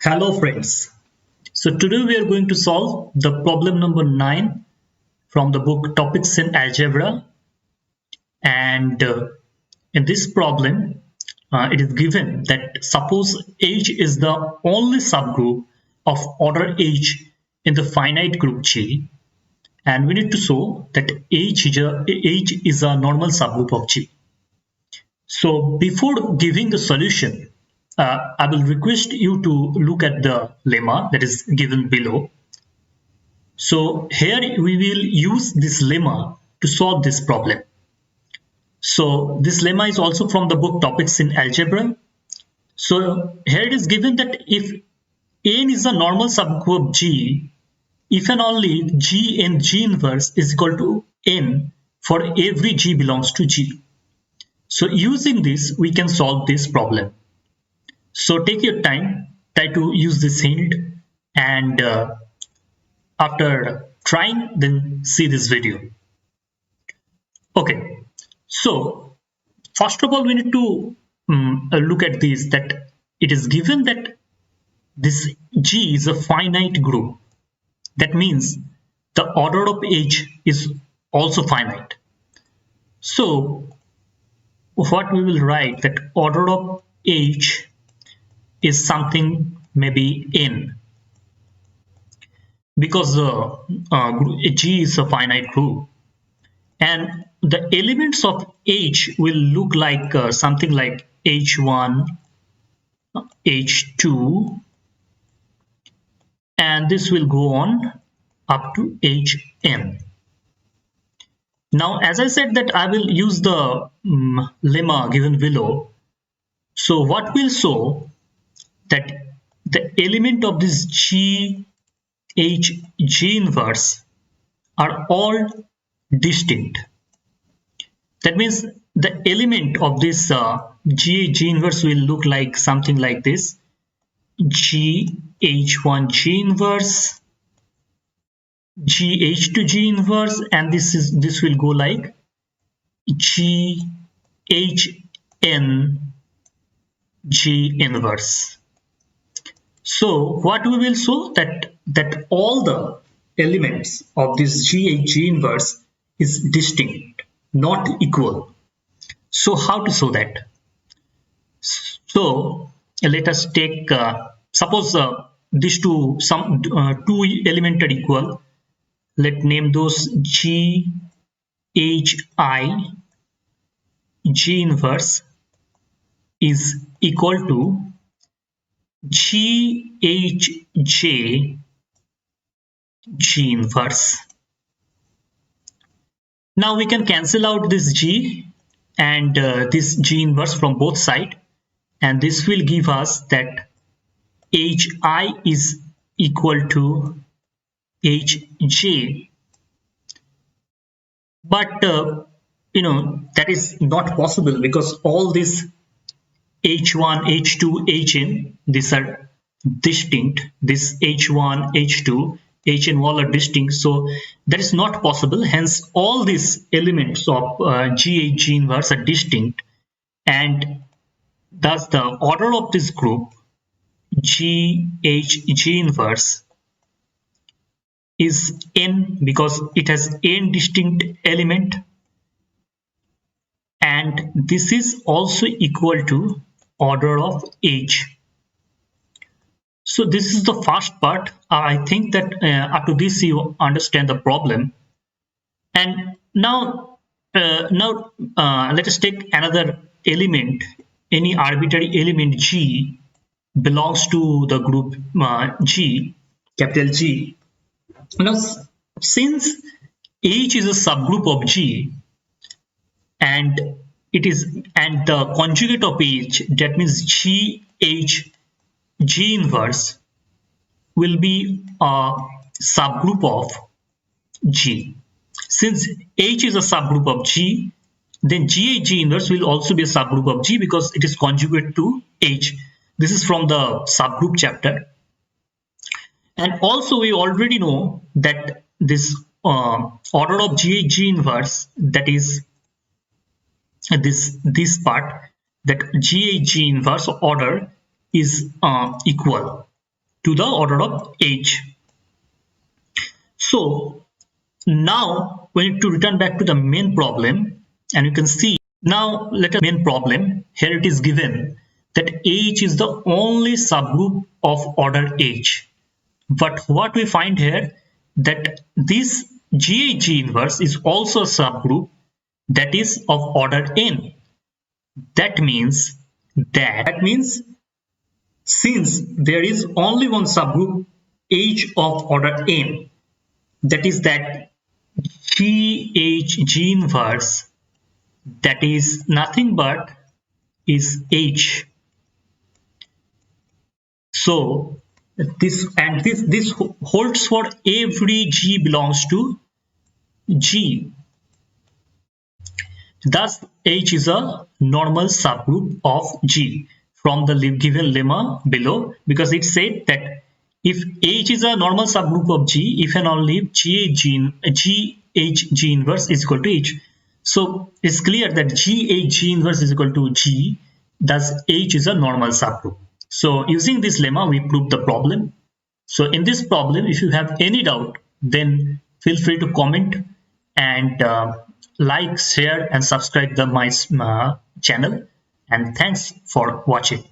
Hello friends. So today we are going to solve the problem number 9 from the book Topics in Algebra, and in this problem it is given that suppose H is the only subgroup of order H in the finite group G, and we need to show that H is a normal subgroup of G. So before giving the solution, I will request you to look at the lemma that is given below. So here we will use this lemma to solve this problem. So this lemma is also from the book Topics in Algebra. So here it is given that if n is a normal subgroup of G, if and only G in G inverse is equal to n for every G belongs to G. So using this, we can solve this problem. So take your time, try to use this hint, and after trying, then see this video. Okay, so first of all, we need to look at this, that it is given that this G is a finite group. That means the order of H is also finite. So what we will write, that order of H is something maybe n, because G is a finite group, and the elements of H will look like something like H1, H2, and this will go on up to Hn. Now, as I said that I will use the lemma given below. So what will show that the element of this G, H, G inverse are all distinct. That means the element of this G, G inverse will look like something like this: G, H1, G inverse, G, H2, G inverse, and this will go like G, H, N, G inverse. So what we will show, that all the elements of this G inverse is distinct, not equal. So how to show that? So let us take suppose these two elements are equal. Let name those G, H, I. G inverse is equal to G, H, J, G inverse. Now we can cancel out this G and this G inverse from both sides, and this will give us that Hi is equal to Hj. But that is not possible, because all these H1, H2, Hn, these are distinct. This H1, H2, Hn all are distinct, so that is not possible. Hence all these elements of G, G inverse are distinct, and thus the order of this group G, H, G inverse is n, because it has n distinct element, and this is also equal to order of H. So this is the first part. I think that up to this you understand the problem. And now let us take another element, any arbitrary element G belongs to the group G, capital G. Now since H is a subgroup of G, and the conjugate of H, that means G, H, G inverse, will be a subgroup of G. Since H is a subgroup of G, then G, H, G inverse will also be a subgroup of G, because it is conjugate to H. This is from the subgroup chapter. And also we already know that this order of G, H, G inverse, that is this part, that G, H, G inverse order is equal. to the order of H. So now we need to return back to the main problem, and you can see now let us main problem. Here it is given that H is the only subgroup of order H. But what we find here that this GHG inverse is also a subgroup that is of order n. That means since there is only one subgroup H of order n, that is that GHG inverse, that is nothing but is H. So this holds for every G belongs to G. Thus, H is a normal subgroup of G from the given lemma below, because it said that if H is a normal subgroup of G, if and only if GHG inverse is equal to H. So it's clear that GHG inverse is equal to G, thus H is a normal subgroup. So using this lemma, we prove the problem. So in this problem, if you have any doubt, then feel free to comment and like, share, and subscribe my channel. And thanks for watching.